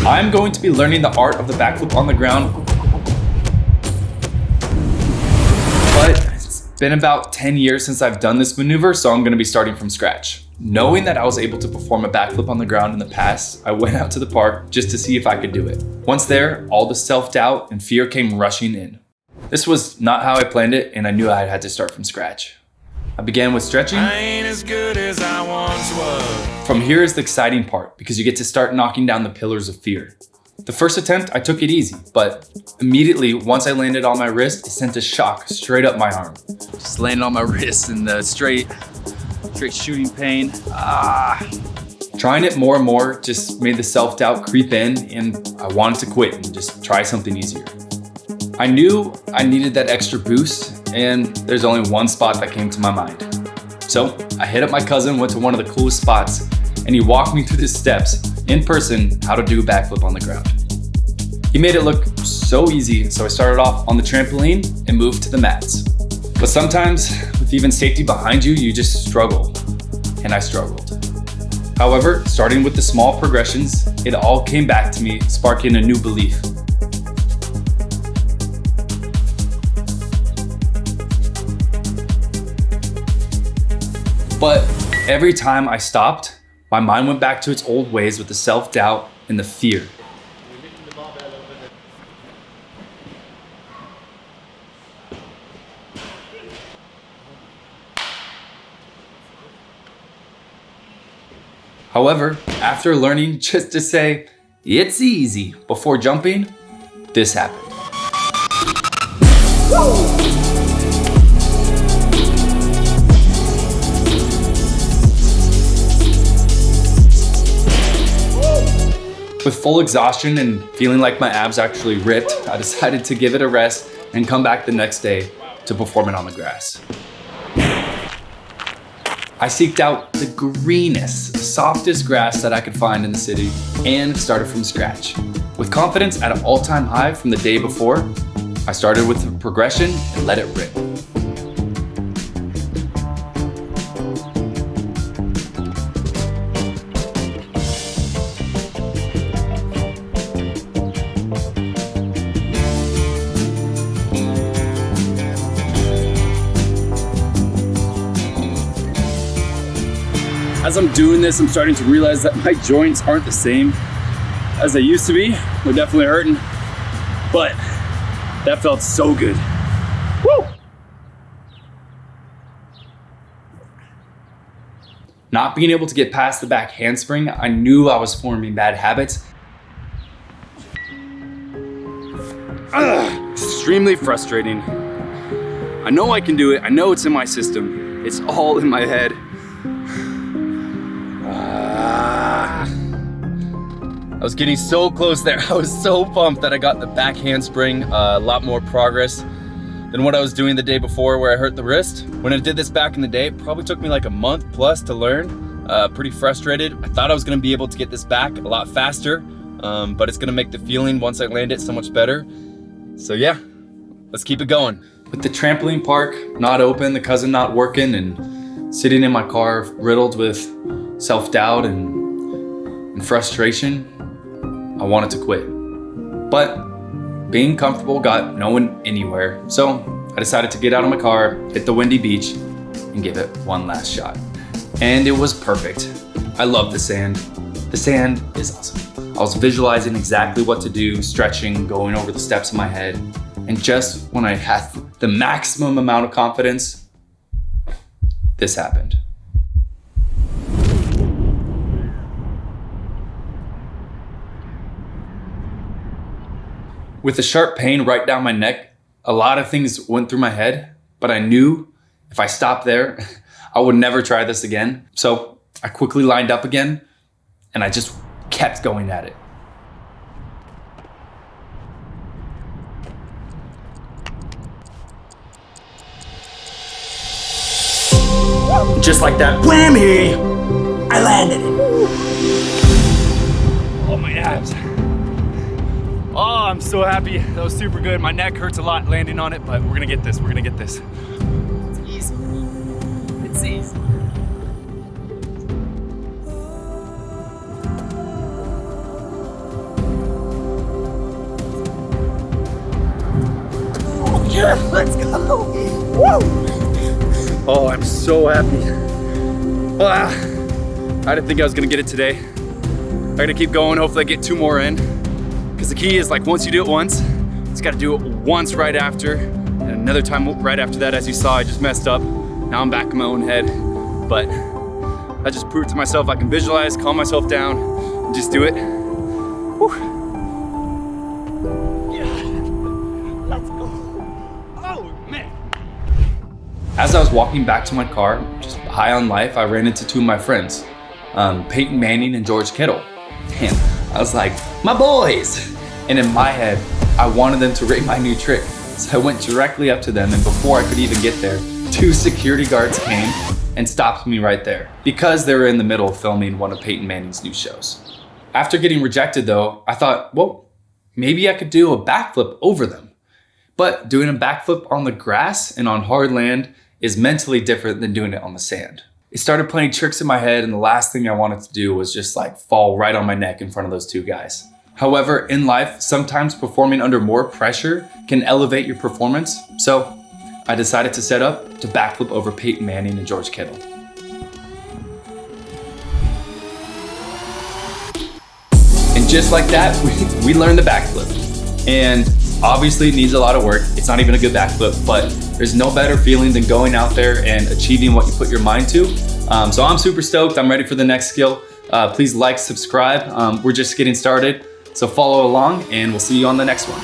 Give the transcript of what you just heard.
I'm going to be learning the art of the backflip on the ground, but it's been about 10 years since I've done this maneuver, so I'm going to be starting from scratch. Knowing that I was able to perform a backflip on the ground in the past, I went out to the park just to see if I could do it. Once there, all the self-doubt and fear came rushing in. This was not how I planned it, and I knew I had to start from scratch. I began with stretching. I ain't as good as I once was. From here is the exciting part, because you get to start knocking down the pillars of fear. The first attempt, I took it easy, but immediately, once I landed on my wrist, it sent a shock straight up my arm. Just landed on my wrist in the straight shooting pain. Trying it more and more just made the self-doubt creep in, and I wanted to quit and just try something easier. I knew I needed that extra boost, and there's only one spot that came to my mind. So I hit up my cousin, went to one of the coolest spots, and he walked me through the steps in person how to do a backflip on the ground. He made it look so easy, so I started off on the trampoline and moved to the mats. But sometimes, with even safety behind you, you just struggle, and I struggled. However, starting with the small progressions, it all came back to me, sparking a new belief. But every time I stopped, my mind went back to its old ways with the self-doubt and the fear. However, after learning just to say, "It's easy," before jumping, this happened. With full exhaustion and feeling like my abs actually ripped, I decided to give it a rest and come back the next day to perform it on the grass. I seeked out the greenest, softest grass that I could find in the city and started from scratch. With confidence at an all-time high from the day before, I started with the progression and let it rip. As I'm doing this, I'm starting to realize that my joints aren't the same as they used to be. They're definitely hurting, but that felt so good. Woo! Not being able to get past the back handspring, I knew I was forming bad habits. Extremely frustrating. I know I can do it. I know it's in my system. It's all in my head. I was getting so close there. I was so pumped that I got the back handspring, a lot more progress than what I was doing the day before where I hurt the wrist. When I did this back in the day, it probably took me like a month plus to learn. Pretty frustrated. I thought I was gonna be able to get this back a lot faster, but it's gonna make the feeling once I land it so much better. So yeah, let's keep it going. With the trampoline park not open, the cousin not working, and sitting in my car riddled with self-doubt and frustration, I wanted to quit. But being comfortable got no one anywhere, so I decided to get out of my car, hit the windy beach, and give it one last shot. And it was perfect. I love the sand. The sand is awesome. I was visualizing exactly what to do, stretching, going over the steps in my head, and just when I had the maximum amount of confidence, this happened. With the sharp pain right down my neck, a lot of things went through my head, but I knew if I stopped there, I would never try this again. So I quickly lined up again, and I just kept going at it. Just like that, whammy! I landed it. Oh, my abs. Oh, I'm so happy. That was super good. My neck hurts a lot landing on it, but we're gonna get this. We're gonna get this. It's easy. It's easy. Yeah, let's go. Woo! Oh, I'm so happy. Ah, I didn't think I was gonna get it today. I gotta keep going, hopefully I get 2 more in. Because the key is like once you do it once, you just gotta do it once right after, and another time right after that. As you saw, I just messed up. Now I'm back in my own head. But I just proved to myself I can visualize, calm myself down, and just do it. Whew. Yeah, let's go. Oh, man. As I was walking back to my car, just high on life, I ran into 2 of my friends, Peyton Manning and George Kittle. And I was like, my boys! And in my head, I wanted them to rate my new trick. So I went directly up to them, and before I could even get there, 2 security guards came and stopped me right there because they were in the middle of filming one of Peyton Manning's new shows. After getting rejected though, I thought, well, maybe I could do a backflip over them. But doing a backflip on the grass and on hard land is mentally different than doing it on the sand. It started playing tricks in my head, and the last thing I wanted to do was just like fall right on my neck in front of those 2 guys. However, in life, sometimes performing under more pressure can elevate your performance. So I decided to set up to backflip over Peyton Manning and George Kittle. And just like that, we learned the backflip. And obviously it needs a lot of work. It's not even a good backflip, but there's no better feeling than going out there and achieving what you put your mind to. So I'm super stoked. I'm ready for the next skill. Please like, subscribe. We're just getting started. So follow along, and we'll see you on the next one.